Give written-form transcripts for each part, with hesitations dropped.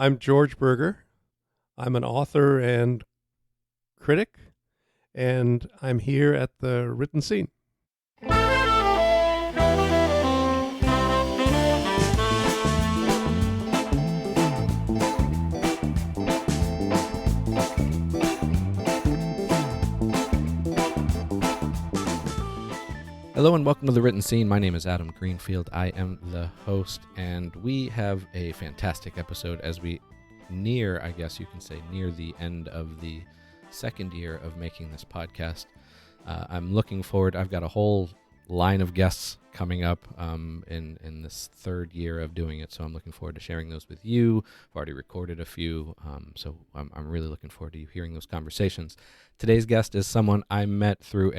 I'm George Berger. I'm an author and critic, and I'm here at the Written Scene. Hello and welcome to The Written Scene. My name is Adam Greenfield. I am the host, and we have a fantastic episode as we near, I guess you can say, near the end of the second year of making this podcast. I'm looking forward. I've got a whole line of guests coming up in this third year of doing it, so I'm looking forward to sharing those with you. I've already recorded a few, so I'm really looking forward to you hearing those conversations. Today's guest is someone I met through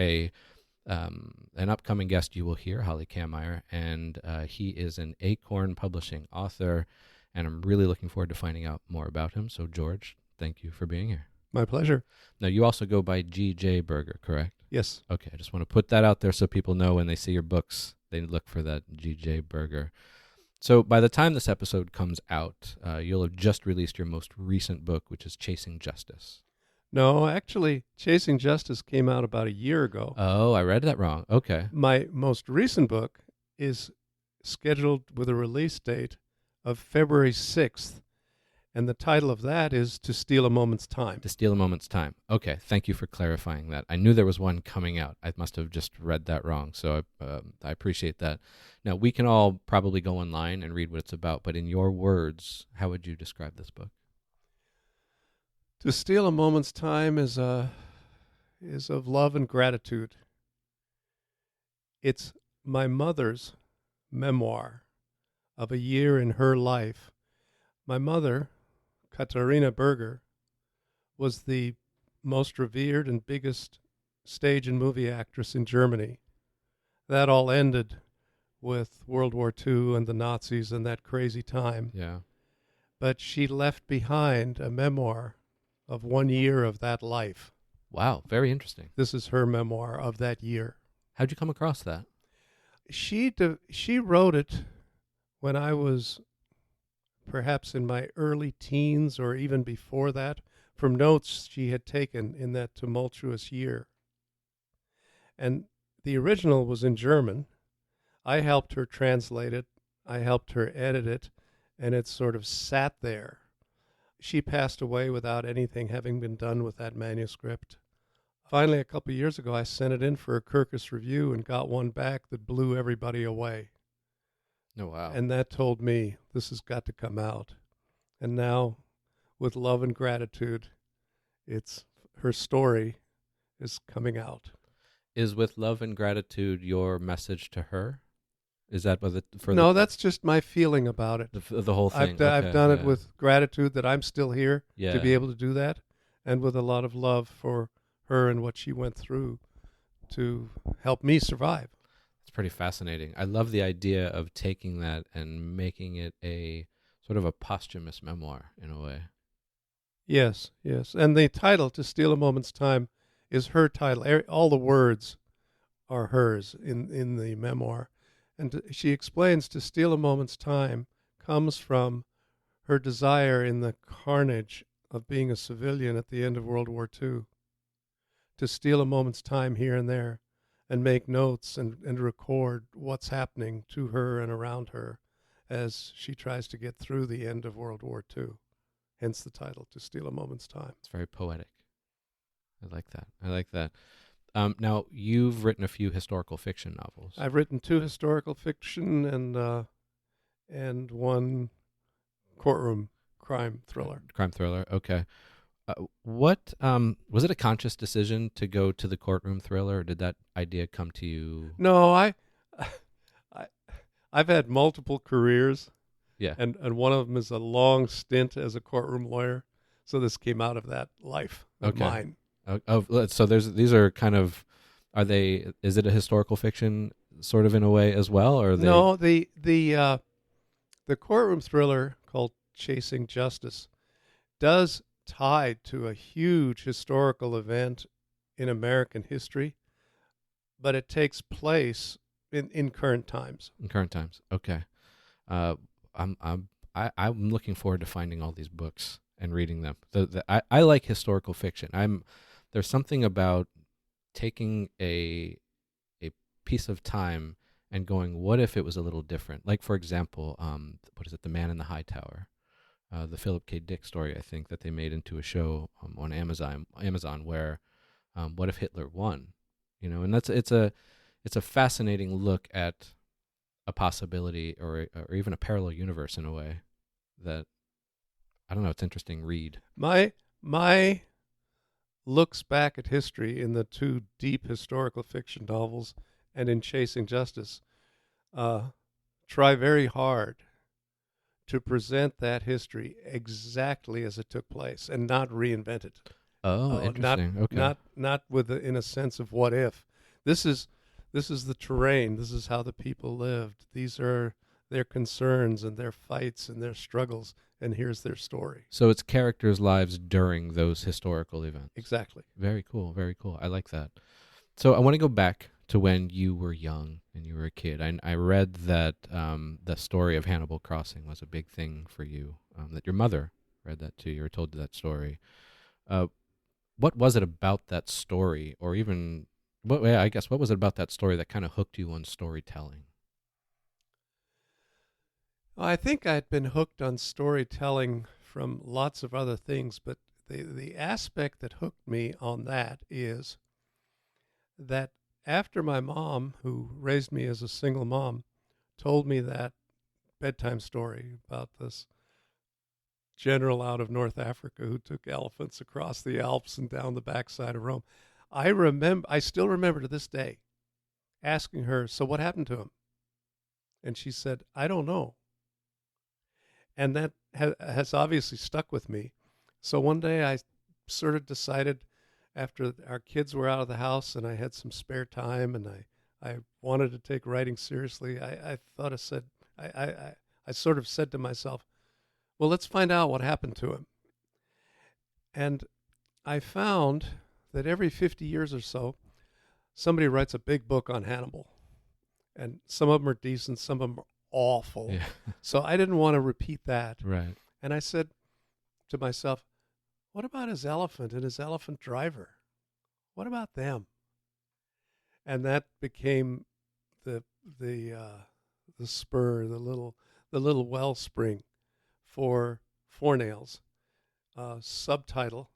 an upcoming guest you will hear, Holly Kameyer, and he is an Acorn Publishing author, and I'm really looking forward to finding out more about him. So, George, thank you for being here. My pleasure. Now, you also go by G.J. Berger, correct? Yes. Okay, I just want to put that out there so people know when they see your books, they look for that G.J. Berger. So, by the time this episode comes out, you'll have just released your most recent book, which is Chasing Justice. No, actually, Chasing Justice came out about a year ago. Oh, I read that wrong. Okay. My most recent book is scheduled with a release date of February 6th, and the title of that is To Steal a Moment's Time. To Steal a Moment's Time. Okay, thank you for clarifying that. I knew there was one coming out. I must have just read that wrong, so I appreciate that. Now, we can all probably go online and read what it's about, but in your words, how would you describe this book? To Steal a Moment's Time is of love and gratitude. It's my mother's memoir of a year in her life. My mother, Katharina Berger, was the most revered and biggest stage and movie actress in Germany. That all ended with World War II and the Nazis and that crazy time. Yeah. But she left behind a memoir of 1 year of that life. Wow, very interesting. This is her memoir of that year. How'd you come across that? She wrote it when I was perhaps in my early teens or even before that, from notes she had taken in that tumultuous year. And the original was in German. I helped her translate it. I helped her edit it, and it sort of sat there. She passed away without anything having been done with that manuscript. Finally, a couple of years ago, I sent it in for a Kirkus review and got one back that blew everybody away. Oh, wow. And that told me this has got to come out. And now, with love and gratitude, her story is coming out. Is With Love and Gratitude your message to her? Is that No, that's just my feeling about it. The whole thing? I've done it with gratitude that I'm still here Yeah. to be able to do that, and with a lot of love for her and what she went through to help me survive. It's pretty fascinating. I love the idea of taking that and making it a sort of a posthumous memoir in a way. Yes. And the title, To Steal a Moment's Time, is her title. All the words are hers in the memoir. And she explains to steal a moment's time comes from her desire in the carnage of being a civilian at the end of World War II, to steal a moment's time here and there and make notes and record what's happening to her and around her as she tries to get through the end of World War II. Hence the title, To Steal a Moment's Time. It's very poetic. I like that. Now, you've written a few historical fiction novels. I've written 2 historical fiction and one courtroom crime thriller. Crime thriller, okay. What was it a conscious decision to go to the courtroom thriller, or did that idea come to you? No, I've had multiple careers. Yeah. And one of them is a long stint as a courtroom lawyer. So this came out of that life of mine. So these are kind of, is it a historical fiction sort of in a way as well, or are they? No, the courtroom thriller called Chasing Justice does tie to a huge historical event in American history, but it takes place in current times. In current times, okay. I'm looking forward to finding all these books and reading them. I like historical fiction. There's something about taking a piece of time and going, what if it was a little different? Like, for example, what is it, The Man in the High Tower, the Philip K. Dick story, I think, that they made into a show on Amazon, where what if Hitler won? And it's a fascinating look at a possibility or even a parallel universe in a way that, I don't know, it's interesting read. My looks back at history in the two deep historical fiction novels and in Chasing Justice try very hard to present that history exactly as it took place and not reinvent it. Oh, interesting. Okay. Not in a sense of what if. This is the terrain. This is how the people lived. These are their concerns and their fights and their struggles, and here's their story. So it's characters' lives during those historical events. Exactly. Very cool. Very cool. I like that. So I want to go back to when you were young and you were a kid. I read that the story of Hannibal Crossing was a big thing for you, that your mother read that to you or told you that story. What was it about that story, or even, what was it about that story that kind of hooked you on storytelling? I think I'd been hooked on storytelling from lots of other things, but the aspect that hooked me on that is that after my mom, who raised me as a single mom, told me that bedtime story about this general out of North Africa who took elephants across the Alps and down the backside of Rome, I still remember to this day asking her, "So what happened to him?" And she said, "I don't know." And that has obviously stuck with me. So one day I sort of decided, after our kids were out of the house and I had some spare time and I wanted to take writing seriously, I sort of said to myself, well, let's find out what happened to him. And I found that every 50 years or so, somebody writes a big book on Hannibal. And some of them are decent, some of them are awful. Yeah. So I didn't want to repeat that. Right. And I said to myself, what about his elephant and his elephant driver? What about them? And that became the spur, the little wellspring for Four Nails. Subtitle: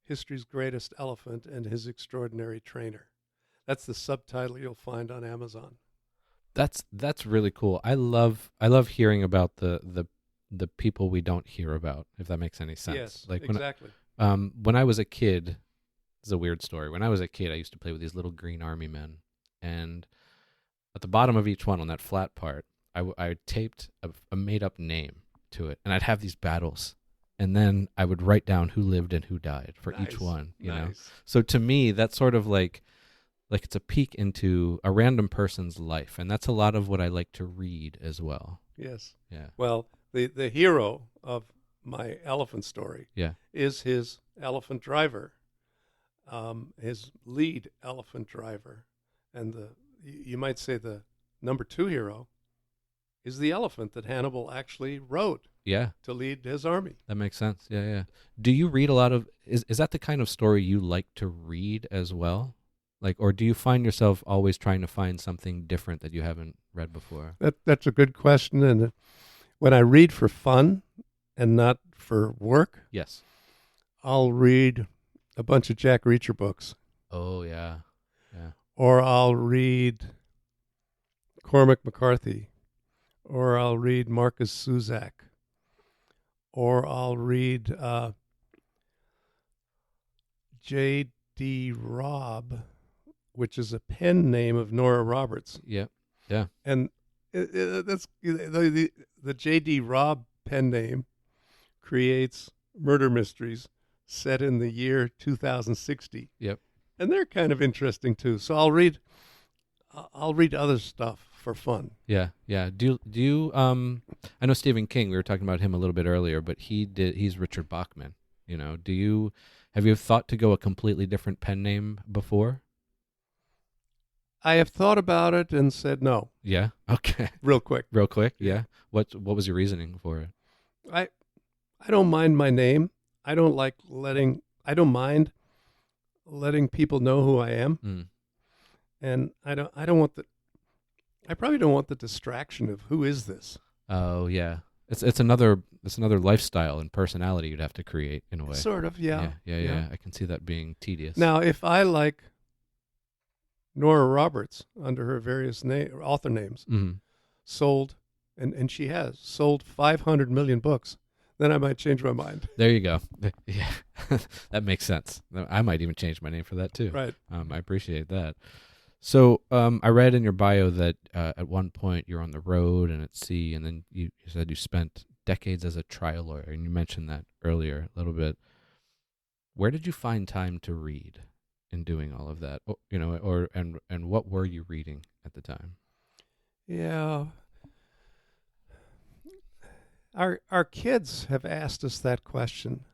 History's Greatest Elephant and His Extraordinary Trainer. That's the subtitle you'll find on Amazon. That's really cool. I love hearing about the people we don't hear about, if that makes any sense. Yes, like exactly. When I was a kid, it's a weird story. When I was a kid, I used to play with these little green army men, and at the bottom of each one, on that flat part, I taped a made up name to it, and I'd have these battles, and then I would write down who lived and who died for each one. You know, so to me, that's sort of like it's a peek into a random person's life, and that's a lot of what I like to read as well. Yes. Yeah. Well, the hero of my elephant story is his elephant driver, his lead elephant driver, and you might say the number two hero is the elephant that Hannibal actually rode. Yeah. To lead his army. That makes sense. Yeah, yeah. Do you read a lot of? Is that the kind of story you like to read as well? Like, or do you find yourself always trying to find something different that you haven't read before? That's a good question. And when I read for fun and not for work, yes, I'll read a bunch of Jack Reacher books. Oh, yeah. Yeah. Or I'll read Cormac McCarthy. Or I'll read Marcus Suzak. Or I'll read J.D. Robb, which is a pen name of Nora Roberts. Yeah, yeah. And that's the J.D. Robb pen name creates murder mysteries set in the year 2060. Yep. And they're kind of interesting too. So I'll read other stuff for fun. Yeah, yeah. Do you I know Stephen King, we were talking about him a little bit earlier, but he's Richard Bachman, you know. Have you thought to go a completely different pen name before? I have thought about it and said no, Yeah. Okay. real quick. Real quick. Yeah. Yeah. What was your reasoning for it? I I don't mind my name. I don't mind letting people know who I am, Mm. and I don't want the I probably don't want the distraction of who is this. Oh yeah. It's another lifestyle and personality you'd have to create in a way. Sort of, yeah. Yeah. I can see that being tedious. Now, if I like Nora Roberts under her various author names, Mhm. sold, and she has sold 500 million books, then I might change my mind. There you go. Yeah, that makes sense. I might even change my name for that too. Right. I appreciate that. So I read in your bio that at one point you're on the road and at sea, and then you said you spent decades as a trial lawyer, and you mentioned that earlier a little bit. Where did you find time to read in doing all of that? And what were you reading at the time? Yeah. Our kids have asked us that question.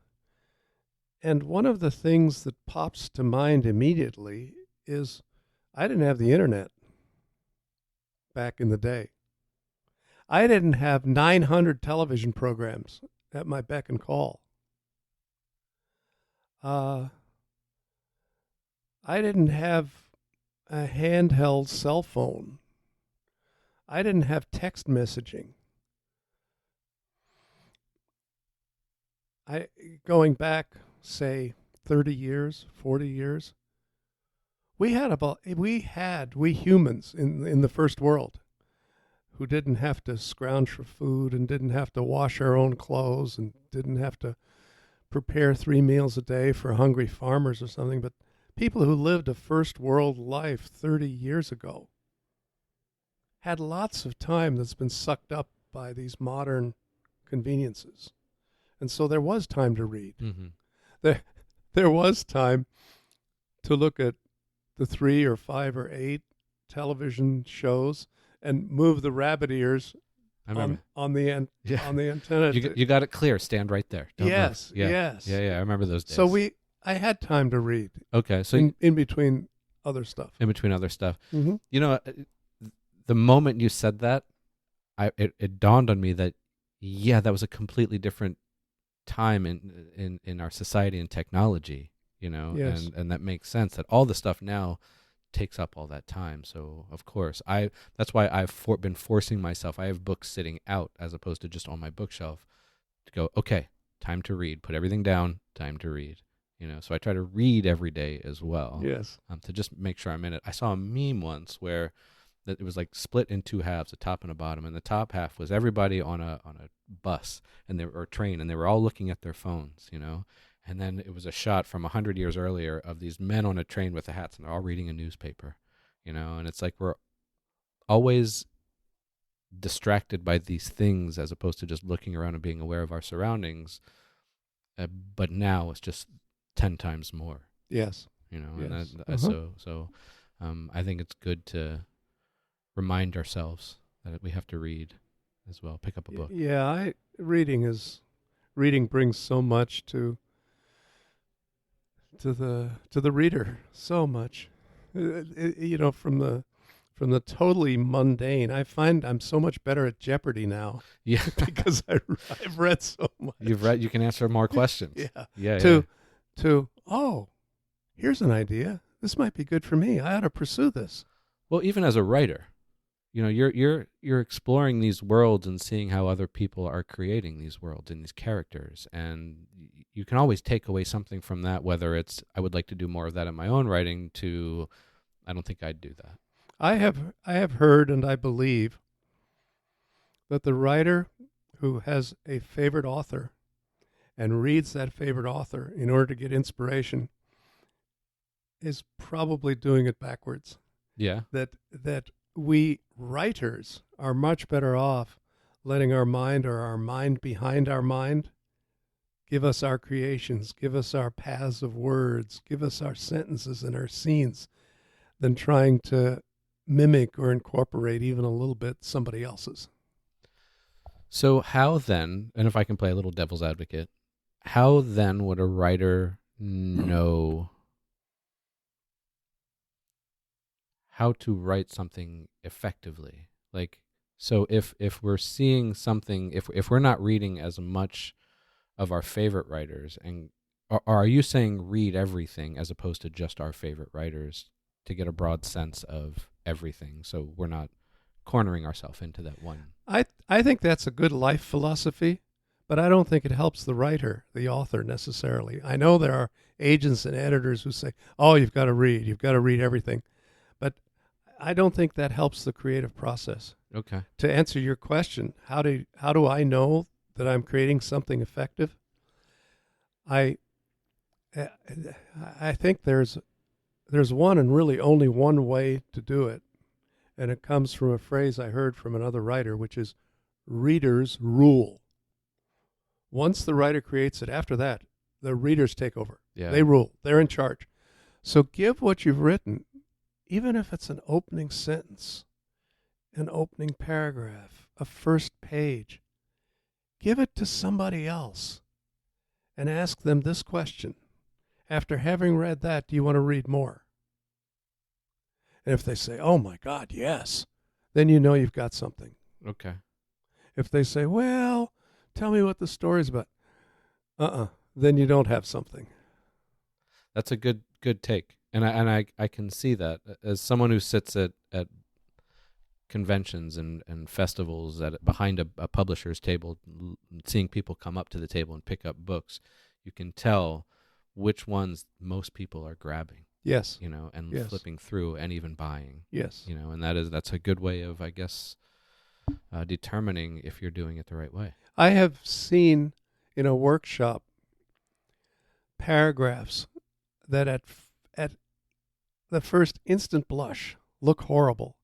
And one of the things that pops to mind immediately is I didn't have the internet back in the day. I didn't have 900 television programs at my beck and call. I didn't have a handheld cell phone. I didn't have text messaging. Going back, say, 30 years, 40 years, we humans in the first world who didn't have to scrounge for food and didn't have to wash our own clothes and didn't have to prepare 3 meals a day for hungry farmers or something, but people who lived a first world life 30 years ago had lots of time that's been sucked up by these modern conveniences. And so there was time to read. Mm-hmm. There was time to look at the 3 or 5 or 8 television shows and move the rabbit ears on the antenna. You got it clear. Stand right there. Don't yes, move. Yeah. yes. Yeah. I remember those days. So I had time to read. Okay. So in between other stuff. in between other stuff, Mm-hmm. The moment you said that, it dawned on me that that was a completely different time in our society and technology. Yes. And that makes sense that all the stuff now takes up all that time. So of course that's why I've been forcing myself. I have books sitting out as opposed to just on my bookshelf to go, okay, time to read, put everything down, time to read. So I try to read every day as well. Yes. To just make sure I'm in it. I saw a meme once where that it was like split in 2 halves, a top and a bottom, and the top half was everybody on a bus or train, and they were all looking at their phones, and then it was a shot from 100 years earlier of these men on a train with the hats, and they're all reading a newspaper, and it's like we're always distracted by these things as opposed to just looking around and being aware of our surroundings. But now it's just 10 times more. Yes. And Yes. so I think it's good to remind ourselves that we have to read as well. Pick up a book. Yeah, reading brings so much to the reader, so much. From the totally mundane. I find I'm so much better at Jeopardy now. Yeah, because I've read so much. You can answer more questions. Yeah. Oh, here's an idea. This might be good for me. I ought to pursue this. Well, even as a writer, you're exploring these worlds and seeing how other people are creating these worlds and these characters, and you can always take away something from that, whether it's I would like to do more of that in my own writing to I don't think I'd do that. I have heard and I believe that the writer who has a favorite author and reads that favorite author in order to get inspiration is probably doing it backwards. Yeah. That we writers are much better off letting our mind or our mind behind our mind give us our creations, give us our paths of words, give us our sentences and our scenes than trying to mimic or incorporate even a little bit somebody else's. So how then, and if I can play a little devil's advocate, how then would a writer know how to write something effectively. Like, so if we're seeing something, if we're not reading as much of our favorite writers, and are you saying read everything as opposed to just our favorite writers to get a broad sense of everything, so we're not cornering ourselves into that one? I think that's a good life philosophy, but I don't think it helps the writer, the author necessarily. I know there are agents and editors who say, "Oh, you've got to read everything," but I don't think that helps the creative process. Okay. To answer your question, how do I know that I'm creating something effective? I I think there's one and really only one way to do it, and it comes from a phrase I heard from another writer, which is readers rule. Once the writer creates it, after that, the readers take over. Yeah. They rule. They're in charge. So give what you've written, even if it's an opening sentence, an opening paragraph, a first page, give it to somebody else and ask them this question. After having read that, do you want to read more? And if they say, "Oh my God, yes," then you know you've got something. Okay. If they say, "Well, tell me what the story's about," then you don't have something. That's a good take, and I can see that as someone who sits at conventions and festivals behind a publisher's table, seeing people come up to the table and pick up books. You can tell which ones most people are grabbing. Yes. And yes. flipping through and even buying. Yes. And that's a good way of, I guess, determining if you're doing it the right way. I have seen in a workshop paragraphs that at the first instant blush look horrible.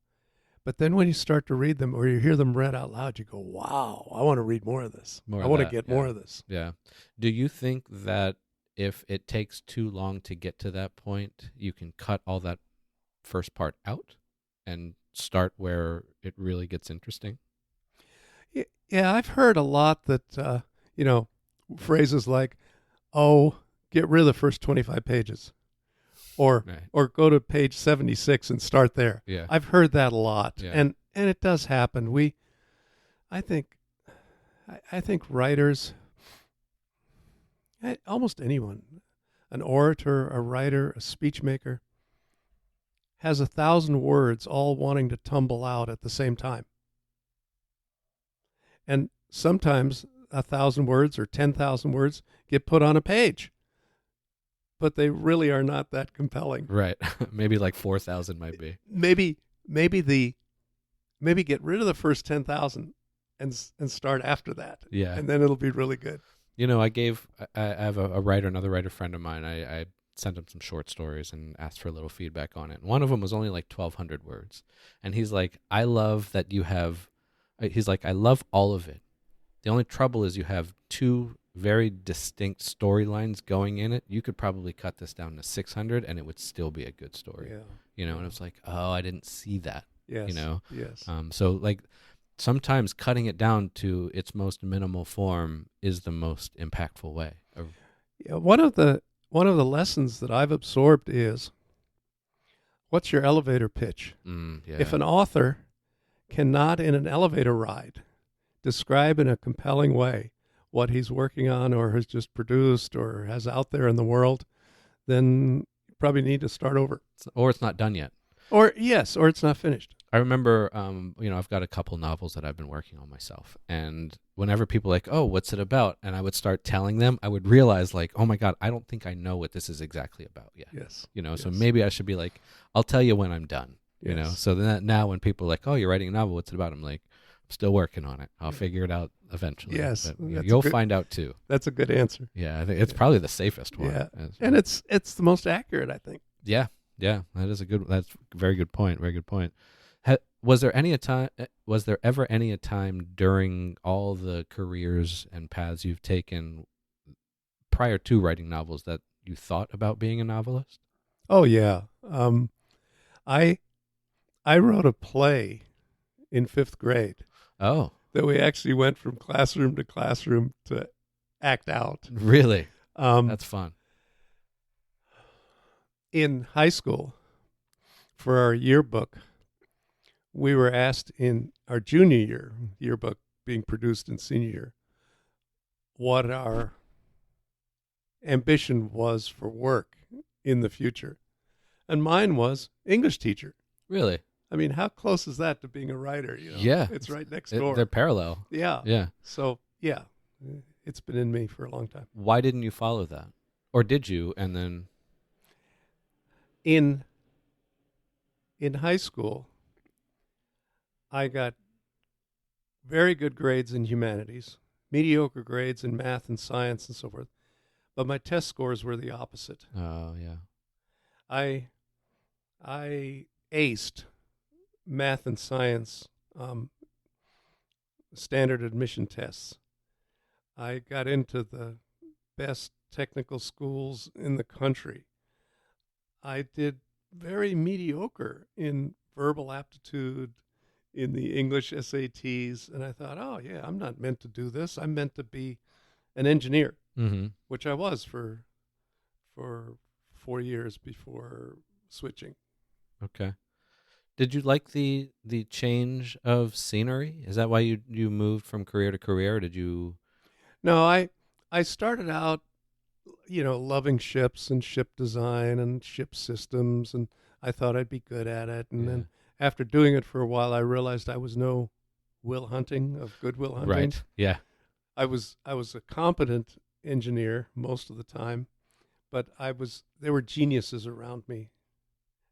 But then when you start to read them or you hear them read out loud, you go, "Wow, I want to read more of this. I want to get more of this." Yeah. Do you think that if it takes too long to get to that point, you can cut all that first part out and start where it really gets interesting? Yeah, I've heard a lot that, phrases like, "Oh, get rid of the first 25 pages." Or Right. or go to page 76 and start there. Yeah. I've heard that a lot. Yeah. And it does happen. I think writers, almost anyone, an orator, a writer, a speech maker, has 1,000 words all wanting to tumble out at the same time. And sometimes 1,000 words or 10,000 words get put on a page, but they really are not that compelling. Right. Maybe like 4,000 might be. Maybe get rid of the first 10,000 and start after that. Yeah. And then it'll be really good. I have a writer, another writer friend of mine. I sent him some short stories and asked for a little feedback on it. And one of them was only like 1,200 words. And he's like, I love that you have, he's like, I love all of it. The only trouble is you have two very distinct storylines going in it. You could probably cut this down to 600 and it would still be a good story. Yeah. And it's like, oh, I didn't see that. Yes. Yes. So like sometimes cutting it down to its most minimal form is the most impactful way. Yeah, one of the lessons that I've absorbed is, what's your elevator pitch? Yeah. If an author cannot in an elevator ride describe in a compelling way what he's working on or has just produced or has out there in the world, then you probably need to start over. Or it's not done yet. Or it's not finished. I remember, I've got a couple novels that I've been working on myself. And whenever people are like, "Oh, what's it about?" and I would start telling them, I would realize like, oh my God, I don't think I know what this is exactly about yet. Yes. So maybe I should be like, I'll tell you when I'm done, Yes. So then now when people are like, "Oh, you're writing a novel, what's it about?" I'm like, I'm still working on it. I'll figure it out eventually. Yes. But you'll find out too. That's a good answer. Yeah. I think it's probably the safest one. Yeah. And it's the most accurate, I think. Yeah. Yeah. That's a very good point. Very good point. Was there ever any time during all the careers and paths you've taken prior to writing novels that you thought about being a novelist? Oh yeah. I wrote a play in 5th grade. Oh. That we actually went from classroom to classroom to act out. Really? That's fun. In high school, for our yearbook, we were asked in our junior year, yearbook being produced in senior year, what our ambition was for work in the future. And mine was English teacher. Really? I mean, how close is that to being a writer? You know? Yeah. It's right next door. They're parallel. Yeah. Yeah. So, yeah, it's been in me for a long time. Why didn't you follow that? Or did you? And then... In high school, I got very good grades in humanities, mediocre grades in math and science and so forth, but my test scores were the opposite. Oh, yeah. I aced math and science standard admission tests. I got into the best technical schools in the country. I did very mediocre in verbal aptitude, in the English SATs, and I thought, oh, yeah, I'm not meant to do this. I'm meant to be an engineer, Mm-hmm. which I was for 4 years before switching. Okay. Did you like the change of scenery? Is that why you moved from career to career? Did you... No, I started out, loving ships and ship design and ship systems, and I thought I'd be good at it. And then after doing it for a while, I realized I was no Will Hunting of Good Will Hunting. Right. Yeah. I was a competent engineer most of the time, but there were geniuses around me,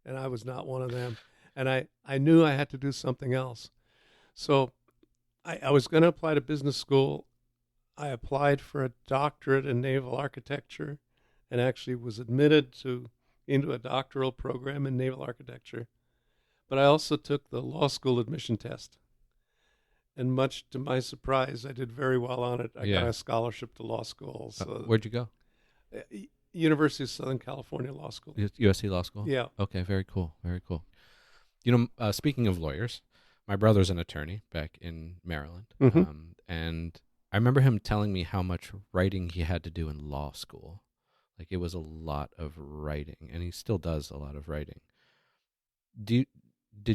and I was not one of them. And I knew I had to do something else. So I was going to apply to business school. I applied for a doctorate in naval architecture and actually was admitted into a doctoral program in naval architecture. But I also took the law school admission test. And much to my surprise, I did very well on it. I got a scholarship to law school. So where'd you go? University of Southern California Law School. USC Law School? Yeah. Okay, very cool. Very cool. Speaking of lawyers, my brother's an attorney back in Maryland. Mm-hmm. And I remember him telling me how much writing he had to do in law school. Like, it was a lot of writing, and he still does a lot of writing. Did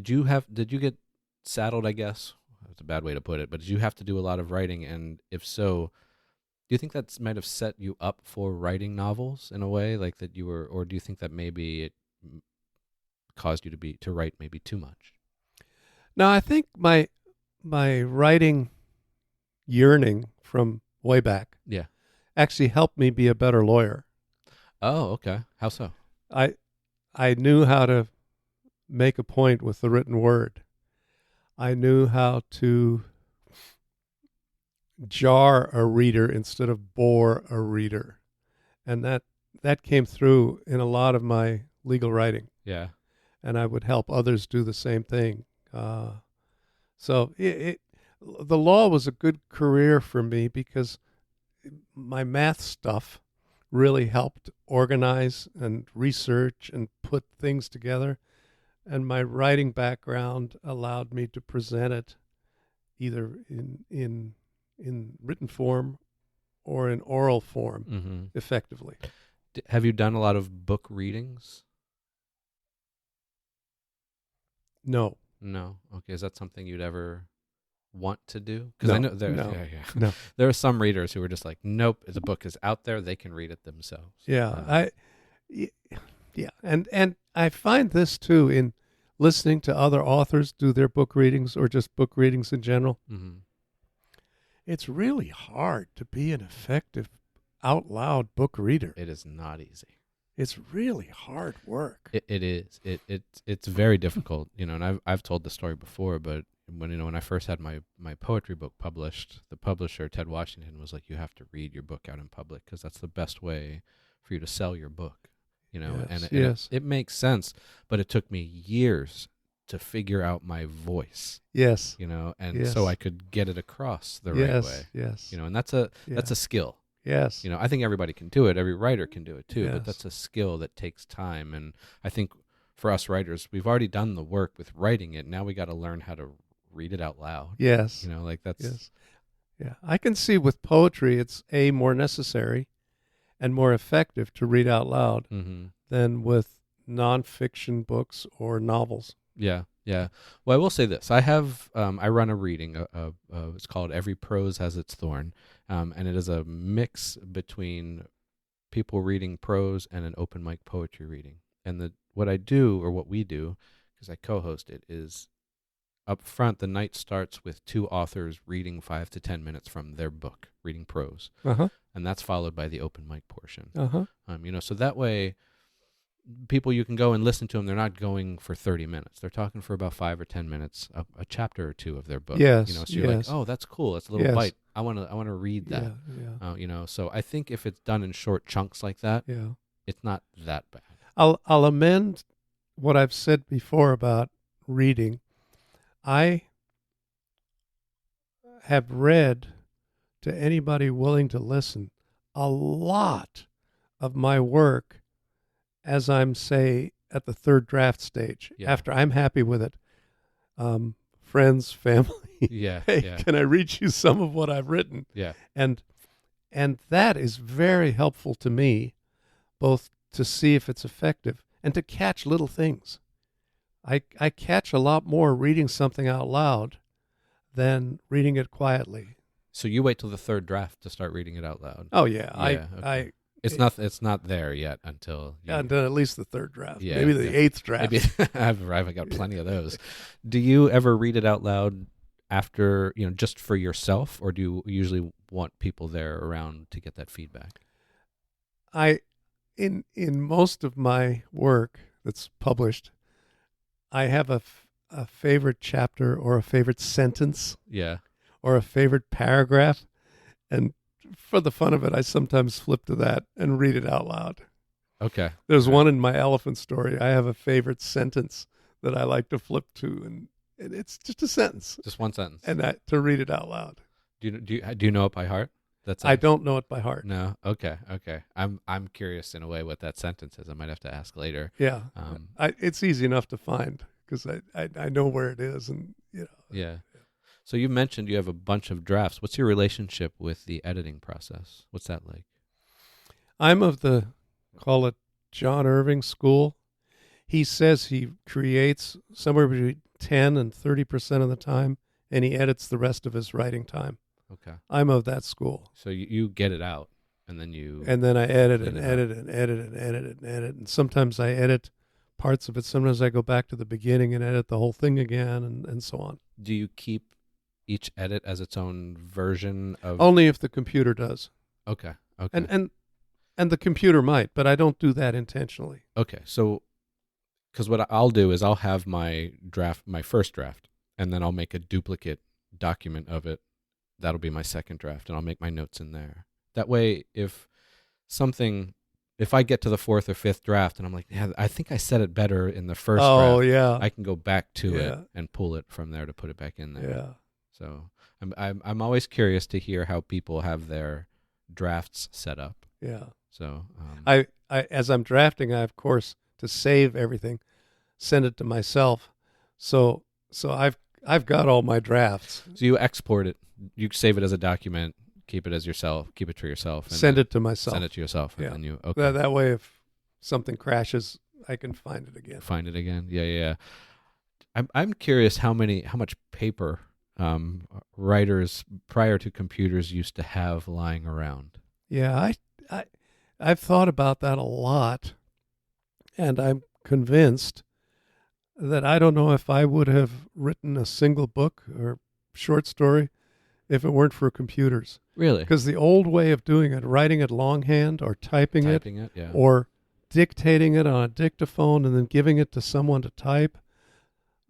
you get saddled, I guess? That's a bad way to put it, but did you have to do a lot of writing? And if so, do you think that might have set you up for writing novels in a way, like that you were, or do you think that maybe it caused you to write maybe too much? No, I think my writing yearning from way back actually helped me be a better lawyer. Oh, okay. How so? I knew how to make a point with the written word. I knew how to jar a reader instead of bore a reader. And that came through in a lot of my legal writing. Yeah. And I would help others do the same thing. So the law was a good career for me because my math stuff really helped organize and research and put things together. And my writing background allowed me to present it either in written form or in oral form effectively. Have you done a lot of book readings? No. Okay. Is that something you'd ever want to do? Because I know no. There are some readers who are just like, nope, the book is out there. They can read it themselves. Yeah. And I find this too in listening to other authors do their book readings or just book readings in general. Mm-hmm. It's really hard to be an effective out loud book reader. It is not easy. It's really hard work. It is. It's very difficult, and I've told the story before, but when I first had my poetry book published, the publisher, Ted Washington, was like, you have to read your book out in public because that's the best way for you to sell your book. It makes sense, but it took me years to figure out my voice. Yes. So I could get it across the right way. Yes. And that's a skill. Yes. I think everybody can do it. Every writer can do it too, Yes. but that's a skill that takes time. And I think for us writers, we've already done the work with writing it. Now we got to learn how to read it out loud. Yes. That's. Yes. Yeah. I can see with poetry, it's more necessary and more effective to read out loud than with nonfiction books or novels. Yeah, yeah. Well, I will say this: I run a reading. It's called "Every Prose Has Its Thorn," and it is a mix between people reading prose and an open mic poetry reading. And what I do, or what we do, because I co-host it, is up front. The night starts with two authors reading 5 to 10 minutes from their book, reading prose, and that's followed by the open mic portion. So that way, people, you can go and listen to them. They're not going for 30 minutes. They're talking for about 5 or 10 minutes, a chapter or two of their book. Yes. So you're like, oh, that's cool. That's a little Yes. bite. I want to read that. Yeah. So I think if it's done in short chunks like that, Yeah. it's not that bad. I'll amend what I've said before about reading. I have read, to anybody willing to listen, a lot of my work as I'm, say, at the third draft stage. Yeah. After I'm happy with it. Friends, family. Yeah. Hey, Yeah. can I read you some of what I've written? Yeah. And that is very helpful to me, both to see if it's effective and to catch little things. I catch a lot more reading something out loud than reading it quietly. So you wait till the third draft to start reading it out loud. Oh yeah, okay. It's not there yet until until at least the third draft. Yeah, maybe the eighth draft. Maybe I've got plenty of those. Do you ever read it out loud after, just for yourself, or do you usually want people there around to get that feedback? In most of my work that's published, I have a favorite chapter or a favorite sentence. Yeah. Or a favorite paragraph, and for the fun of it, I sometimes flip to that and read it out loud. Okay. There's one in my elephant story. I have a favorite sentence that I like to flip to, and it's just a sentence. Just one sentence. And to read it out loud. Do you know it by heart? I don't know it by heart. No. Okay. I'm curious in a way what that sentence is. I might have to ask later. Yeah. It's easy enough to find because I know where it is, and Yeah. So you mentioned you have a bunch of drafts. What's your relationship with the editing process? What's that like? I'm of the, call it John Irving school. He says he creates somewhere between 10 and 30% of the time, and he edits the rest of his writing time. Okay. I'm of that school. So you get it out, and then I edit and edit and edit and edit and edit. And sometimes I edit parts of it. Sometimes I go back to the beginning and edit the whole thing again, and so on. Do you keep each edit as its own version of? Only if the computer does. Okay. And the computer might, but I don't do that intentionally. Okay. So, because what I'll do is I'll have my first draft, and then I'll make a duplicate document of it. That'll be my second draft, and I'll make my notes in there. That way, if I get to the fourth or fifth draft and I'm like, yeah, I think I said it better in the first draft. Yeah. I can go back to it and pull it from there to put it back in there. Yeah. So I'm always curious to hear how people have their drafts set up. Yeah. So I as I'm drafting, I of course, to save everything, send it to myself. So I've got all my drafts. So you export it, you save it as a document, keep it for yourself, and send it to myself. Send it to yourself, and then you That way, if something crashes, I can find it again. Yeah. I'm curious how much paper writers prior to computers used to have lying around. Yeah, I've thought about that a lot, and I'm convinced that I don't know if I would have written a single book or short story if it weren't for computers. Really? Because the old way of doing it, writing it longhand or typing it yeah. or dictating it on a dictaphone and then giving it to someone to type,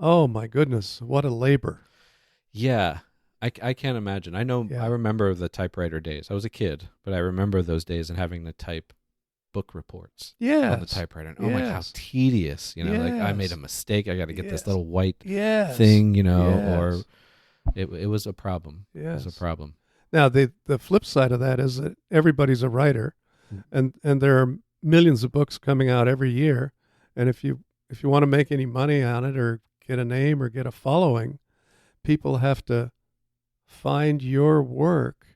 oh my goodness, what a labor. Yeah, I can't imagine. I know. Yeah. I remember the typewriter days. I was a kid, but I remember those days and having to type book reports on the typewriter. And, oh my, how tedious! Like I made a mistake. I got to get this little white thing, or it was a problem. Yes. It was a problem. Now the flip side of that is that everybody's a writer, and there are millions of books coming out every year, and if you want to make any money on it or get a name or get a following, people have to find your work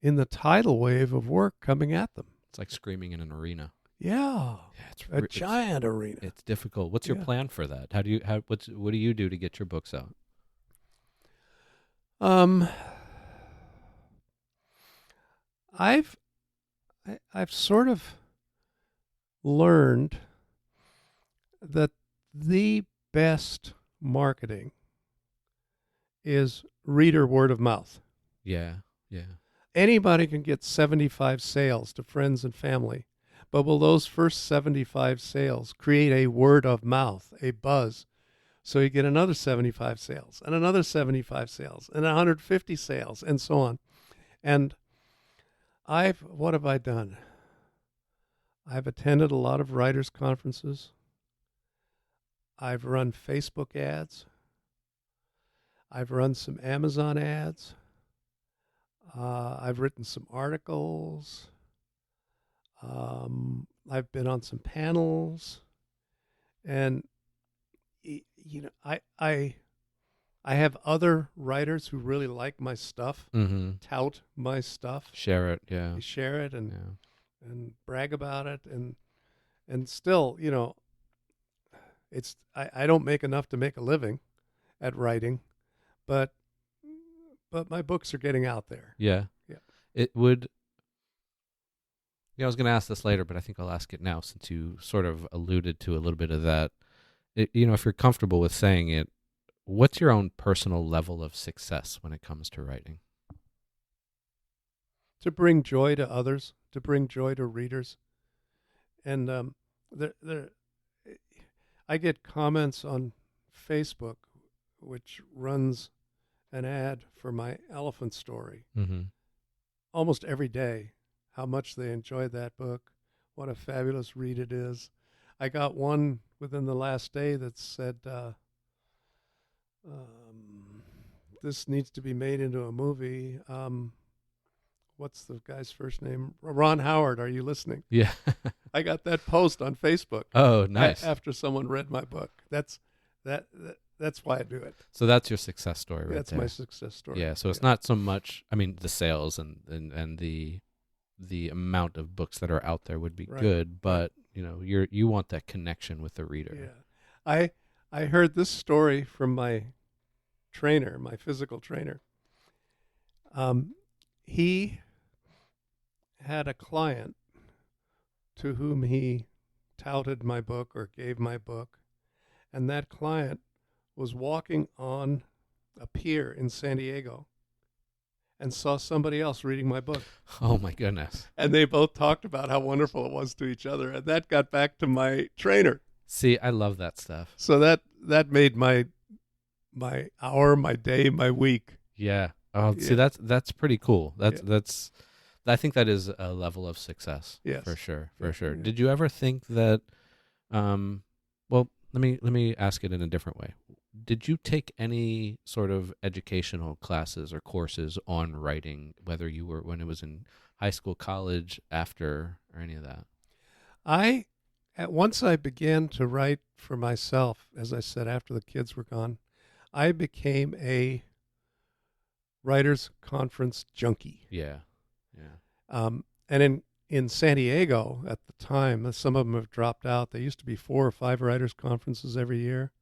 in the tidal wave of work coming at them. It's like screaming in an arena. Yeah, Yeah, a giant arena. it's difficult. What's your Yeah. plan for that? What do you do to get your books out? Um, I've I've sort of learned that the best marketing is reader word of mouth. Yeah, yeah, Anybody can get 75 sales to friends and family, but will those first 75 sales create a word of mouth, a buzz? So you get another 75 sales and another 75 sales and 150 sales and so on. And what have I done? I've attended a lot of writers' conferences. I've run Facebook ads. I've run some Amazon ads. I've written some articles. I've been on some panels, and I have other writers who really like my stuff, mm-hmm. tout my stuff, Share it. Yeah, they share it yeah, and brag about it, and still, I don't make enough to make a living at writing, but my books are getting out there. yeah. Yeah. It would. Yeah, I was going to ask this later, but I think I'll ask it now since you sort of alluded to a little bit of that. If you're comfortable with saying it, what's your own personal level of success when it comes to writing? To bring joy to others, to bring joy to readers, and there, I get comments on Facebook, which runs an ad for my elephant story Mm-hmm. almost every day, how much they enjoyed that book, what a fabulous read it is. I got one within the last day that said, this needs to be made into a movie. What's the guy's first name? Ron Howard, are you listening? Yeah. I got that post on Facebook. Oh, nice. After someone read my book. That's why I do it. So that's your success story, right That's there. my success story. Yeah. So it's not so much. I mean, the sales and the amount of books that are out there would be Right. good, but you want that connection with the reader. Yeah. I heard this story from my trainer, my physical trainer. He had a client to whom he touted my book or gave my book, and that client was walking on a pier in San Diego and saw somebody else reading my book. Oh my goodness. And they both talked about how wonderful it was to each other, and that got back to my trainer. See, I love that stuff. So that made my hour, my day, my week. Yeah. Oh, Yeah. see, that's pretty cool. Yeah. That's I think that is a level of success. Yes. For sure. Yeah, For sure. yeah. Did you ever think that well, let me ask it in a different way. Did you take any sort of educational classes or courses on writing, whether you were when it was in high school, college, after, or any of that? Once I began to write for myself, as I said, after the kids were gone, I became a writers' conference junkie. Yeah. Yeah. And in San Diego at the time, some of them have dropped out. There used to be 4 or 5 writers' conferences every year.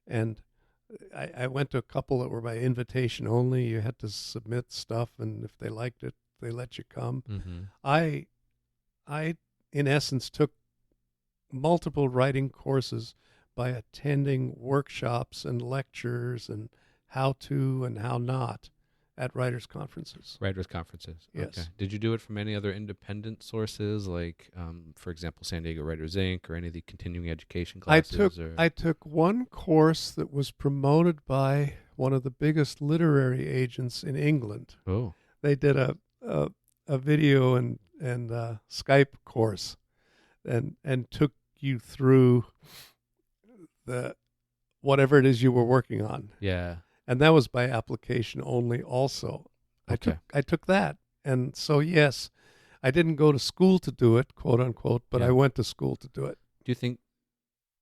And I went to a couple that were by invitation only. You had to submit stuff, and if they liked it, they let you come. Mm-hmm. I, in essence, took multiple writing courses by attending workshops and lectures and how to and how not at writers' conferences. Writers' conferences. Yes. Okay. Did you do it from any other independent sources, like, for example, San Diego Writers Inc. or any of the continuing education classes? I took one course that was promoted by one of the biggest literary agents in England. Oh. They did a video and Skype course, and took you through the whatever it is you were working on. Yeah. And that was by application only also. Okay. I took that. And so, yes, I didn't go to school to do it, quote unquote, but Yeah. I went to school to do it. Do you think?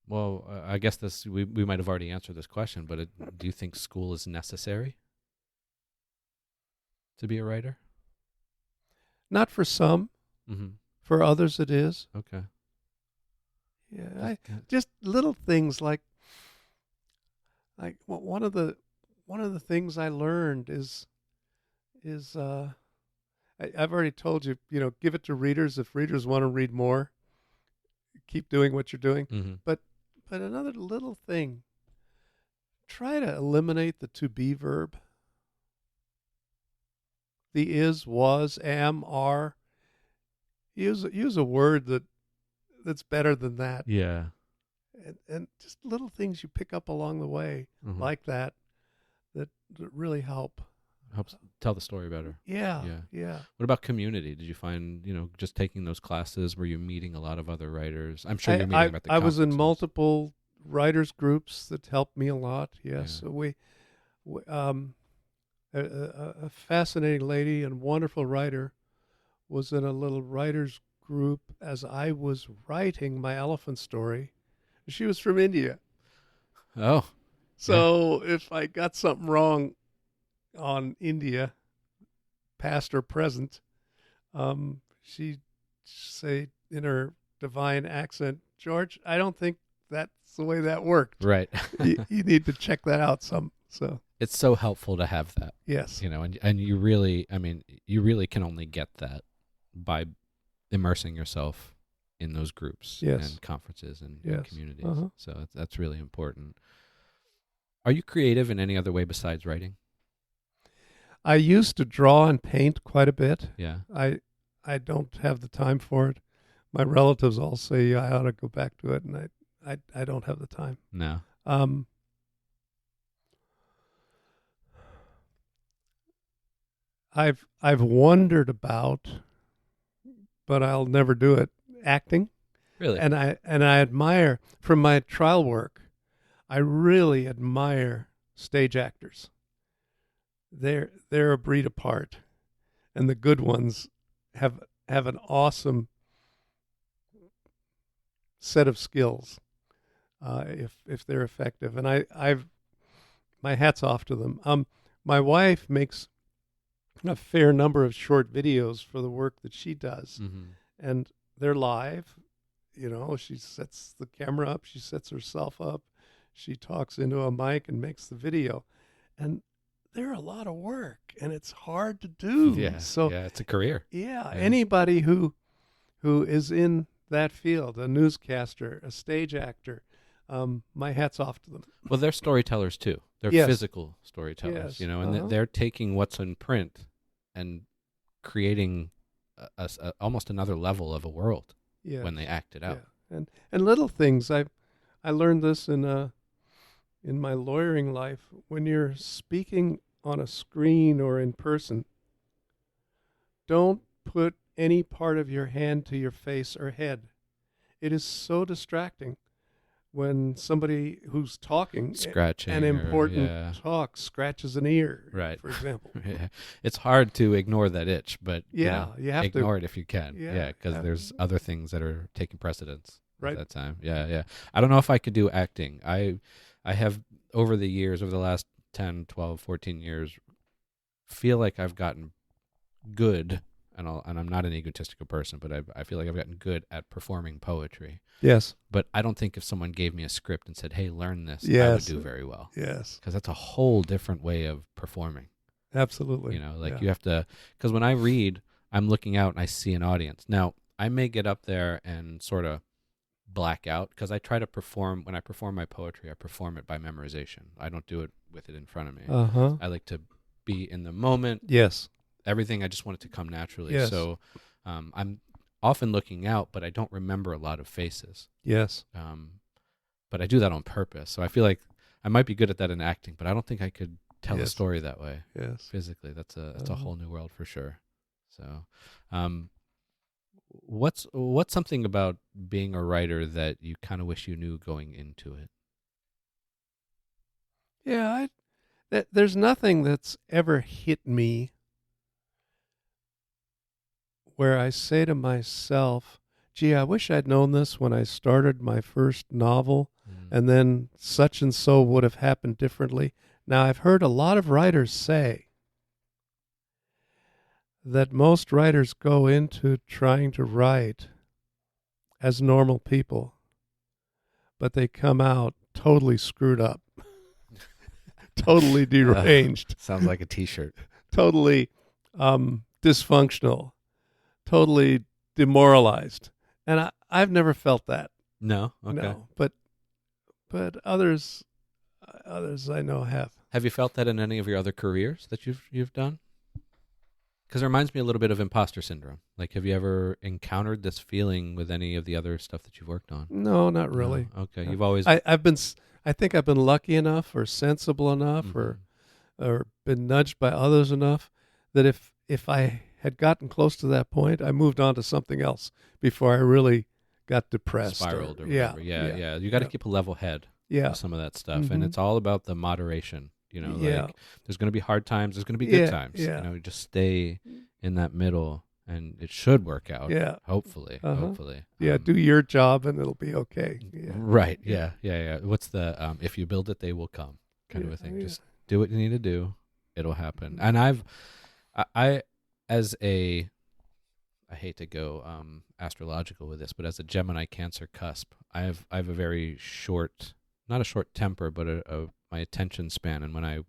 Well, I guess we might have already answered this question, but do you think school is necessary to be a writer? Not for some. Mm-hmm. For others, it is. Okay. Yeah, just little things like one of the things I learned is I've already told you, give it to readers. If readers want to read more, keep doing what you're doing. Mm-hmm. But another little thing, try to eliminate the to be verb. The is, was, am, are. Use a word that's better than that. Yeah. And just little things you pick up along the way Mm-hmm. like that really help. Helps tell the story better. Yeah. What about community? Did you find, just taking those classes, were you meeting a lot of other writers? I'm sure you're meeting them at the I was in conferences. multiple writers groups that helped me a lot. Yes. Yeah. We a fascinating lady and wonderful writer was in a little writers group as I was writing my elephant story. She was from India. Oh. So if I got something wrong on India, past or present, she'd say in her divine accent, "George, I don't think that's the way that worked. Right. You need to check that out some." So it's so helpful to have that. yes. And you really, you really can only get that by immersing yourself in those groups and conferences and communities. Uh-huh. So that's really important. Are you creative in any other way besides writing? I used to draw and paint quite a bit. Yeah. I don't have the time for it. My relatives all say I ought to go back to it, and I don't have the time. No. I've wondered about, but I'll never do it, acting. Really? And I admire, from my trial work, I really admire stage actors. They're a breed apart, and the good ones have an awesome set of skills if they're effective. And I've my hat's off to them. My wife makes a fair number of short videos for the work that she does, and they're live. She sets the camera up, she sets herself up, she talks into a mic and makes the video, and they're a lot of work, and it's hard to do. Yeah. So yeah, it's a career. Yeah, anybody who is in that field, a newscaster, a stage actor, my hat's off to them. Well, they're storytellers too. They're physical storytellers, Yes. And they're taking what's in print and creating a almost another level of a world when they act it out. Yeah. And little things. I learned this in my lawyering life. When you're speaking on a screen or in person, don't put any part of your hand to your face or head. It is so distracting when somebody who's talking Scratching an important talk scratches an ear, right, for example. Yeah. It's hard to ignore that itch, but you have ignore to it if you can. Yeah, because there's other things that are taking precedence right at that time. Yeah. I don't know if I could do acting. I have over the last 10, 12, 14 years, feel like I've gotten good, and I'm not an egotistical person, but I feel like I've gotten good at performing poetry. Yes. But I don't think if someone gave me a script and said, "Hey, learn this," yes. I would do very well. Yes. Because that's a whole different way of performing. Absolutely. You have to, because when I read, I'm looking out and I see an audience. Now, I may get up there and sort of black out, because I try to perform, when I perform my poetry, I perform it by memorization. I don't do it with it in front of me. Uh-huh. I like to be in the moment. Yes. Everything, I just want it to come naturally. Yes. So I'm often looking out, but I don't remember a lot of faces. Yes. But I do that on purpose. So I feel like I might be good at that in acting, but I don't think I could tell a story that way. Yes. Physically. That's a whole new world for sure. So what's something about being a writer that you kind of wish you knew going into it? Yeah, there's nothing that's ever hit me where I say to myself, gee, I wish I'd known this when I started my first novel, and then such and so would have happened differently. Now, I've heard a lot of writers say that most writers go into trying to write as normal people, but they come out totally screwed up, totally deranged, Sounds like a T-shirt. totally dysfunctional, totally demoralized. And I've never felt that. No, okay. No, but others I know have. Have you felt that in any of your other careers that you've done? Because it reminds me a little bit of imposter syndrome. Like, have you ever encountered this feeling with any of the other stuff that you've worked on? No, not really. No? Okay, No. you've always. I think I've been lucky enough, or sensible enough, or been nudged by others enough that if I had gotten close to that point, I moved on to something else before I really got depressed, spiraled or yeah, whatever. Yeah. You got to keep a level head. Yeah. With some of that stuff, Mhm. and it's all about the moderation. Yeah. Like there's going to be hard times, there's going to be good times. Yeah. Just stay in that middle, and it should work out. Yeah. Hopefully. Yeah, do your job and it'll be okay. Yeah. Right. Yeah. What's the if you build it, they will come kind of a thing. Yeah. Just do what you need to do, it'll happen. And I as a I hate to go astrological with this, but as a Gemini Cancer cusp, I have a very short, not a short temper, but my attention span. And when I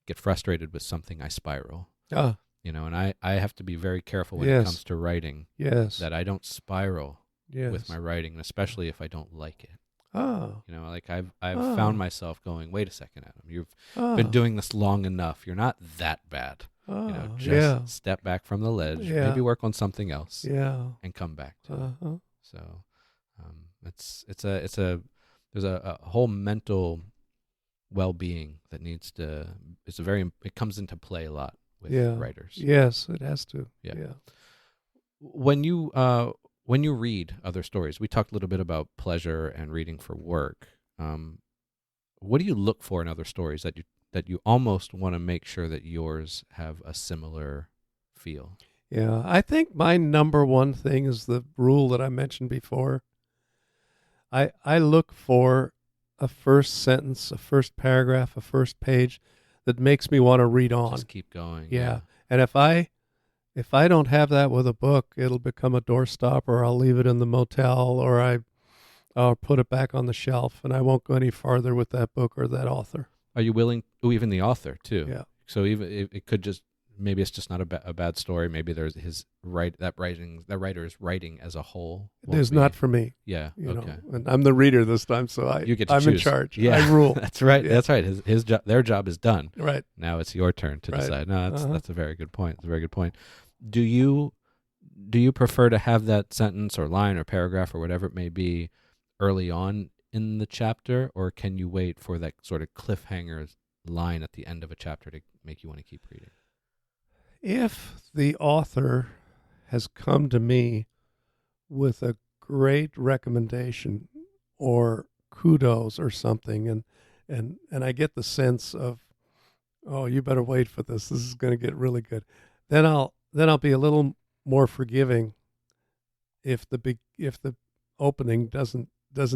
get frustrated with something, I spiral. Ah, And I have to be very careful when Yes. it comes to writing yes. that I don't spiral Yes. with my writing, especially if I don't like it. Oh. Like I've Oh. found myself going, wait a second, Adam, you've Oh. been doing this long enough. You're not that bad. Oh. Just yeah. step back from the ledge, Yeah. maybe work on something else, Yeah. and come back to it. Uh-huh. So, there's a whole mental well-being that needs to. It comes into play a lot with Yeah. writers. Yes, it has to. Yeah. Yeah. When you read other stories, we talked a little bit about pleasure and reading for work. What do you look for in other stories that you almost want to make sure that yours have a similar feel? Yeah. I think my number one thing is the rule that I mentioned before. I look for a first sentence, a first paragraph, a first page that makes me want to read on. Just keep going. Yeah. And if I don't have that with a book, it'll become a doorstop, or I'll leave it in the motel, or I'll put it back on the shelf, and I won't go any farther with that book or that author. Are you willing? Oh, even the author too. Yeah. So even it could just maybe it's just not a bad story. Maybe there's that writer's writing as a whole. It is not for me. Yeah. Okay. And I'm the reader this time, so You get to I'm in choose. charge. Yeah. I rule. That's right. Yeah. That's right. His job, their job is done. Right. Now it's your turn to Right. decide. No, Uh-huh. that's a very good point. It's a very good point. Do you prefer to have that sentence or line or paragraph or whatever it may be early on in the chapter, or can you wait for that sort of cliffhanger line at the end of a chapter to make you want to keep reading? If the author has come to me with a great recommendation or kudos or something, and I get the sense of, oh, you better wait for this. This is going to get really good. Then I'll be a little more forgiving if the opening doesn't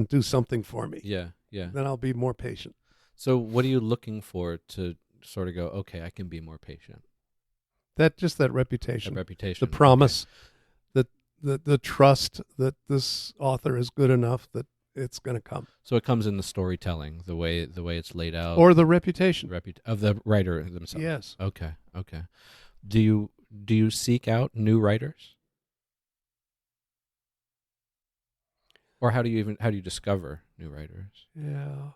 do something for me. Yeah. Then I'll be more patient. So what are you looking for to sort of go, okay, I can be more patient? That That reputation, reputation. the promise, that the trust that this author is good enough that it's going to come, So it comes in the storytelling, the way it's laid out, or the reputation. of the writer themselves. Yes. Okay. Do you seek out new writers? Or how do you discover new writers? Yeah.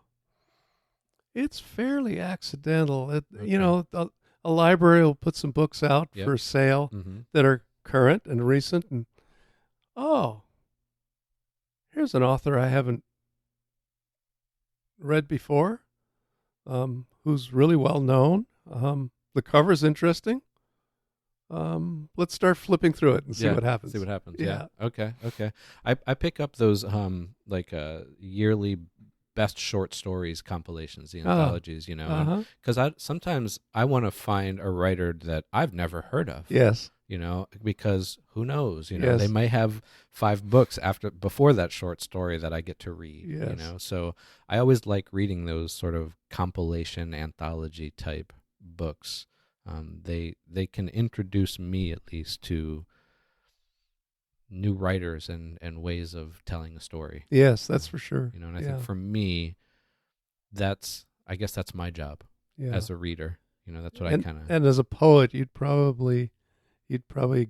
It's fairly accidental. Okay. A library will put some books out Yep. for sale Mm-hmm. that are current and recent, and here's an author I haven't read before, who's really well known. The cover's interesting. Let's start flipping through it and see what happens. See what happens. Yeah. Okay. I pick up those yearly best short stories compilations, the anthologies, Uh-huh. because sometimes I want to find a writer that I've never heard of. Yes. Because who knows, Yes. they may have 5 books before that short story that I get to read, Yes. So I always like reading those sort of compilation anthology type books. They can introduce me at least to new writers and ways of telling a story. Yes, that's for sure. And I Yeah. think for me, I guess that's my job Yeah. as a reader. That's what and, I kind of. and as a poet, you'd probably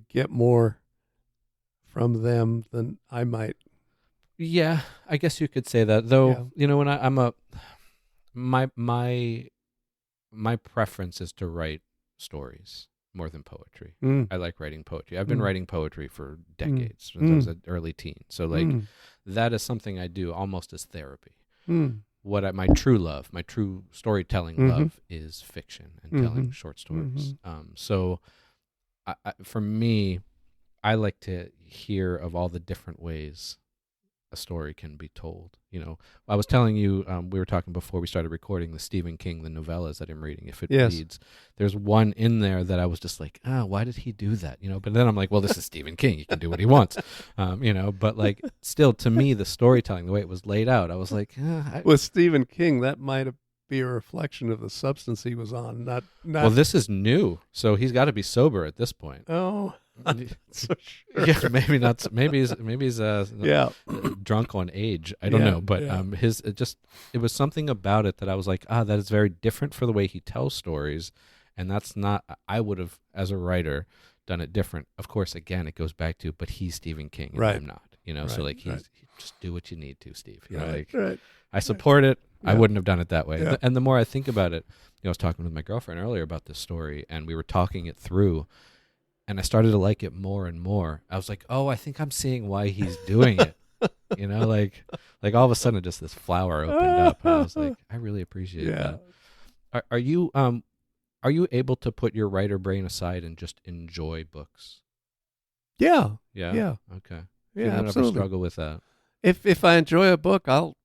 get more from them than I might. Yeah, I guess you could say that. Though, Yeah. when my preference is to write stories more than poetry. Mm. I like writing poetry. I've been Mm. writing poetry for decades since I was an early teen. So Mm. that is something I do almost as therapy. Mm. My true love, my true storytelling Mhm. love is fiction and telling Mhm. short stories. Mhm. So for me, I like to hear of all the different ways a story can be told. I was telling you, we were talking before we started recording, the Stephen King, the novellas that I'm reading. If it Yes. reads, there's one in there that I was just like, why did he do that? But then I'm like, well, this is Stephen King. He can do what he wants. But like, still, to me, the storytelling, the way it was laid out, I was like, With Stephen King, that might be a reflection of the substance he was on. Not. well, this is new, so he's got to be sober at this point. Oh. So sure. Yeah, maybe not. Maybe he's Yeah. drunk on age. I don't Yeah, know, but yeah. it was something about it that I was like, that is very different for the way he tells stories, and that's not. I would have, as a writer, done it different. Of course, again, it goes back to, but he's Stephen King, and Right. I'm not. So Right, like right. just do what you need to, Steve. Right. I support it. I Yeah. wouldn't have done it that way. Yeah. And the more I think about it, I was talking with my girlfriend earlier about this story, and we were talking it through. And I started to like it more and more. I was like, I think I'm seeing why he's doing it. Like all of a sudden, just this flower opened up. And I was like, I really appreciate Yeah. that. Are you able to put your writer brain aside and just enjoy books? Yeah. Yeah. Yeah. Okay. Yeah. You don't ever Absolutely. struggle with that. If I enjoy a book, I'll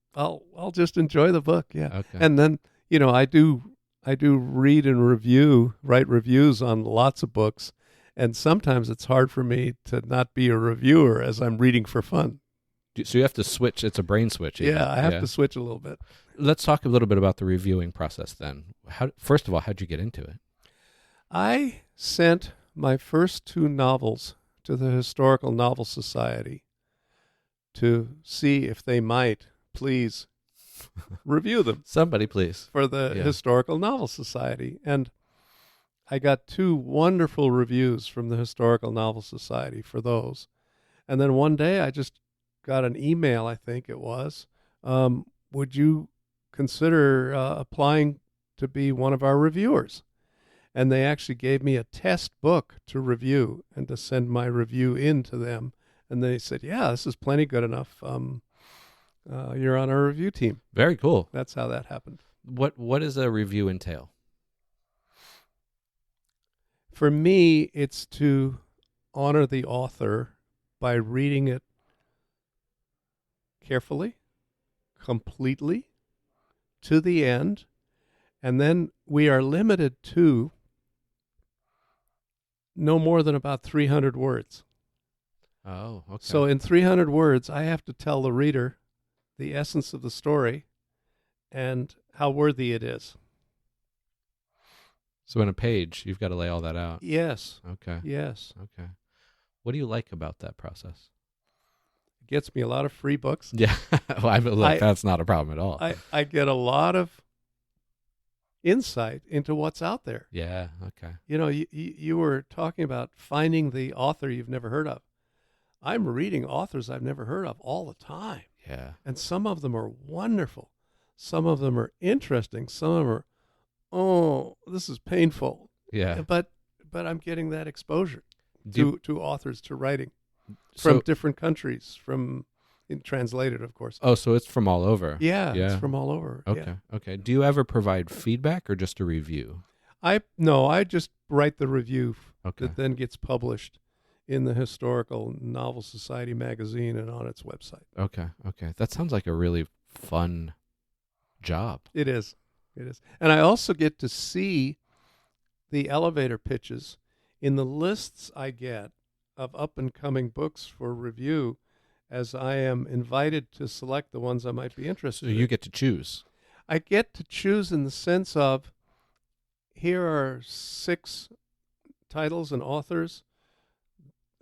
just enjoy the book. Yeah. Okay. And then I do read and write reviews on lots of books, and sometimes it's hard for me to not be a reviewer as I'm reading for fun. So you have to switch. It's a brain switch. Even. Yeah, I have to switch a little bit. Let's talk a little bit about the reviewing process then. First of all, how'd you get into it? I sent my first 2 novels to the Historical Novel Society to see if they might please review them Somebody, please. for the Yeah. Historical Novel Society. And I got 2 wonderful reviews from the Historical Novel Society for those. And then one day I just got an email, I think it was, would you consider applying to be one of our reviewers? And they actually gave me a test book to review and to send my review in to them. And they said, yeah, this is plenty good enough. You're on our review team. Very cool. That's how that happened. What does a review entail? For me, it's to honor the author by reading it carefully, completely, to the end, and then we are limited to no more than about 300 words. Oh, okay. So in 300 words, I have to tell the reader the essence of the story and how worthy it is. So in a page, you've got to lay all that out. Yes. Okay. Yes. Okay. What do you like about that process? It gets me a lot of free books. Yeah. Well, that's not a problem at all. I get a lot of insight into what's out there. Yeah. Okay. You were talking about finding the author you've never heard of. I'm reading authors I've never heard of all the time. Yeah. And some of them are wonderful. Some of them are interesting. Some of them are, oh, this is painful. Yeah. But I'm getting that exposure to authors, to writing So- from different countries, translated, of course. Oh, so it's from all over. Yeah, Yeah. it's from all over. Okay. Yeah. Okay. Do you ever provide feedback or just a review? I just write the review Okay. that then gets published in the Historical Novel Society magazine and on its website. Okay. Okay. That sounds like a really fun job. It is. And I also get to see the elevator pitches in the lists I get of up-and-coming books for review, as I am invited to select the ones I might be interested So in. you get to choose. I get to choose in the sense of, here are 6 titles and authors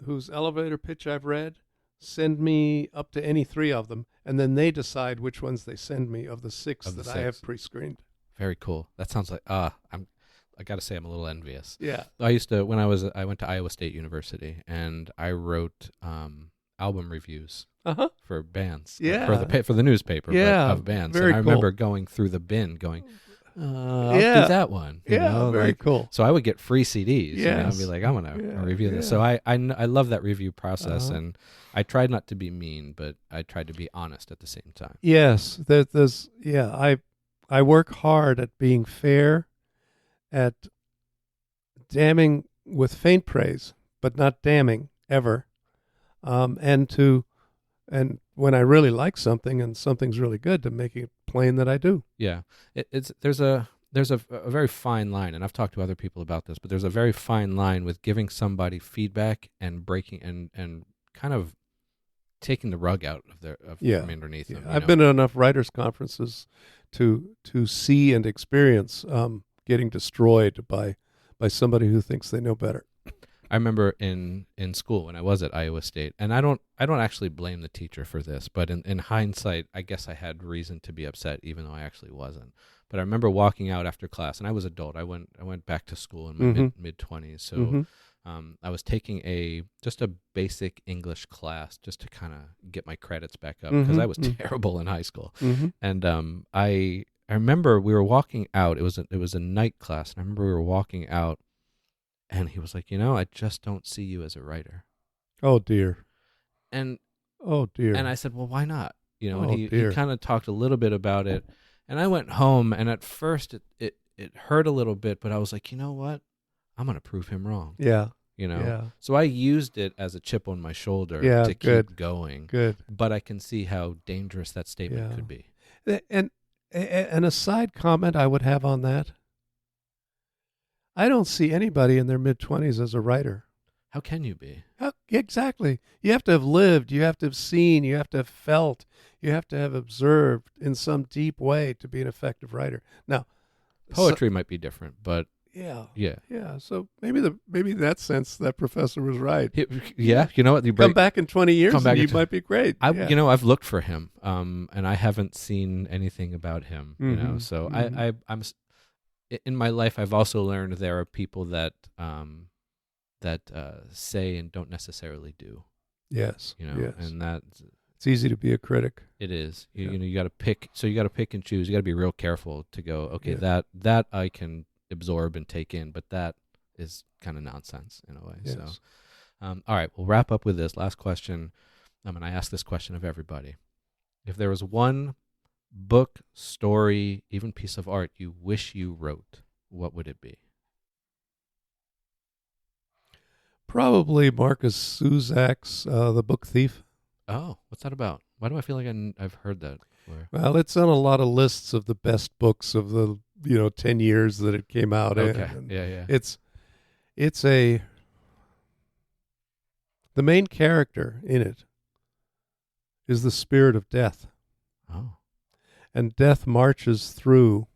whose elevator pitch I've read. send me up to any 3 of them, and then they decide which ones they send me of the 6 Of the that I have 6. pre-screened. Very cool. That sounds like I got to say I'm a little envious. Yeah. I used to when I went to Iowa State University and I wrote album reviews Uh-huh. for bands Yeah. for the newspaper Yeah, but of bands. very And I cool. remember going through the bin going, I'll Yeah. do that one. You Yeah, know, very like, cool. So I would get free CDs. You know, and Yes. be like, I'm gonna Yeah, review this. yeah. So I love that review process, Uh-huh. and I tried not to be mean, but I tried to be honest at the same time. Yes, I work hard at being fair, at damning with faint praise, but not damning ever. And when I really like something and something's really good, to make it plain that I do. Yeah, there's a very fine line, and I've talked to other people about this, but there's a very fine line with giving somebody feedback and breaking and kind of taking the rug out of from underneath them. I've been to enough writers' conferences to see and experience getting destroyed by somebody who thinks they know better. I remember in school when I was at Iowa State, and I don't actually blame the teacher for this, but in hindsight, I guess I had reason to be upset, even though I actually wasn't. But I remember walking out after class, and I was adult. I went back to school in my mid-20s, so I was taking just a basic English class just to kind of get my credits back up because I was terrible in high school. And I remember we were walking out. It was a night class, and I remember we were walking out. And he was like, I just don't see you as a writer. Oh, dear. And oh, dear. And I said, well, why not? And he dear. kind of talked a little bit about it. And I went home, and at first it hurt a little bit, but I was like, you know what? I'm going to prove him wrong. Yeah. Yeah. So I used it as a chip on my shoulder to keep going. Good. But I can see how dangerous that statement could be. And a side comment I would have on that. I don't see anybody in their mid-20s as a writer. How can you be? Exactly. You have to have lived. You have to have seen. You have to have felt. You have to have observed in some deep way to be an effective writer. Now, poetry might be different, but yeah. So maybe in that sense that professor was right. Yeah, you know what? Come back in 20 years, and you might be great. I've looked for him, and I haven't seen anything about him. So I'm. In my life, I've also learned there are people that say and don't necessarily do. Yes. Yes. And that it's easy to be a critic. It is. You got to pick. So you got to pick and choose. You got to be real careful to go. Okay, that I can absorb and take in, but that is kind of nonsense in a way. Yes. So, all right, we'll wrap up with this last question. And I ask this question of everybody: if there was one book, story, even piece of art you wish you wrote, what would it be? Probably Marcus Zuzak's The Book Thief. Oh, what's that about? Why do I feel like I've heard that before? Well, it's on a lot of lists of the best books of the 10 years that it came out in. Okay, yeah. The main character in it is the spirit of death. Oh. And death marches through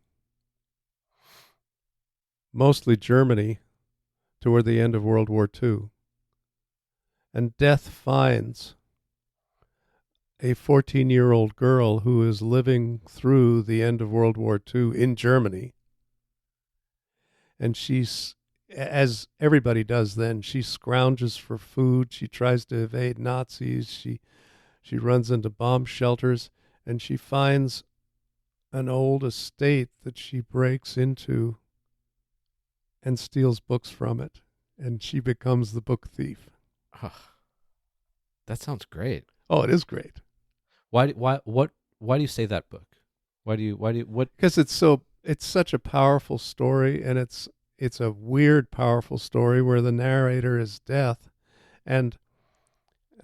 mostly Germany toward the end of World War II. And death finds a 14-year-old girl who is living through the end of World War II in Germany. And she's, as everybody does then, she scrounges for food. She tries to evade Nazis. She runs into bomb shelters, and she finds an old estate that she breaks into and steals books from it, and she becomes the book thief. Oh, that sounds great. Oh, it is great. Why do you say that book? Because it's such a powerful story, and it's a weird, powerful story where the narrator is death, and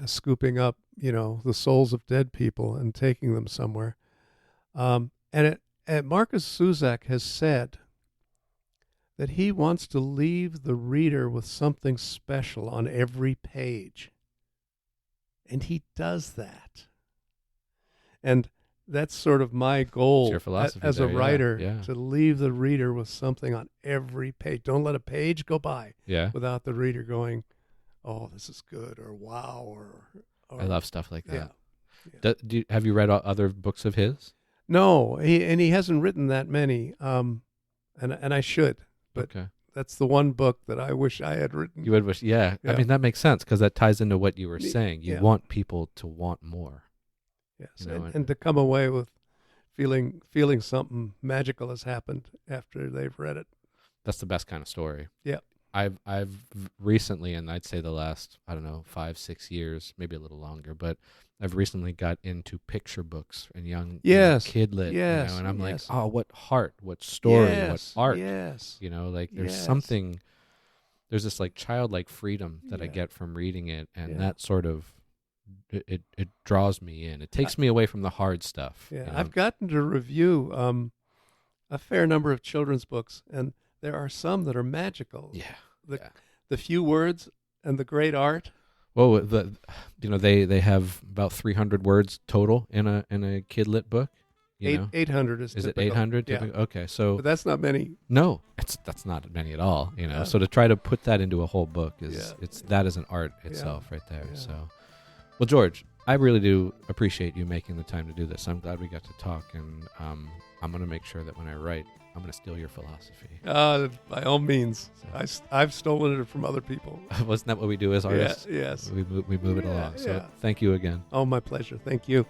scooping up, the souls of dead people and taking them somewhere. And Marcus Zuzak has said that he wants to leave the reader with something special on every page. And he does that. And that's sort of my goal as a writer, to leave the reader with something on every page. Don't let a page go by without the reader going, oh, this is good, or wow, or I love stuff like Yeah. that. Have you read other books of his? No, he hasn't written that many, and I should, but Okay. that's the one book that I wish I had written. You would wish, yeah. I Yeah. mean, that makes sense because that ties into what you were Me- saying. You yeah. want people to want more. Yes, You know, and to come away with feeling something magical has happened after they've read it. That's the best kind of story. Yeah. I've recently, and I'd say the last, I don't know, 5-6 years, maybe a little longer, but I've recently got into picture books and young Yes. kidlit, Yes. and I'm like, Yes. oh, what heart, what story, Yes. what art, Yes. like there's Yes. something, there's this like childlike freedom that I Yeah. get from reading it, and Yeah. that sort of, it draws me in. It takes me away from the hard stuff. Yeah, you know? I've gotten to review a fair number of children's books, and there are some that are magical. Yeah. The few words and the great art. Well, they have about 300 words total in a kidlit book. 800 is it typical. 800? Yeah. Okay, so But that's not many. no, that's not many at all. Yeah. So to try to put that into a whole book Yeah. that is an art itself right there. Yeah. So, well, George, I really do appreciate you making the time to do this. I'm glad we got to talk, and I'm going to make sure that when I write, I'm going to steal your philosophy. By all means. So. I've stolen it from other people. Wasn't that what we do as artists? Yeah, yes. We move it along. So Yeah. thank you again. Oh, my pleasure. Thank you.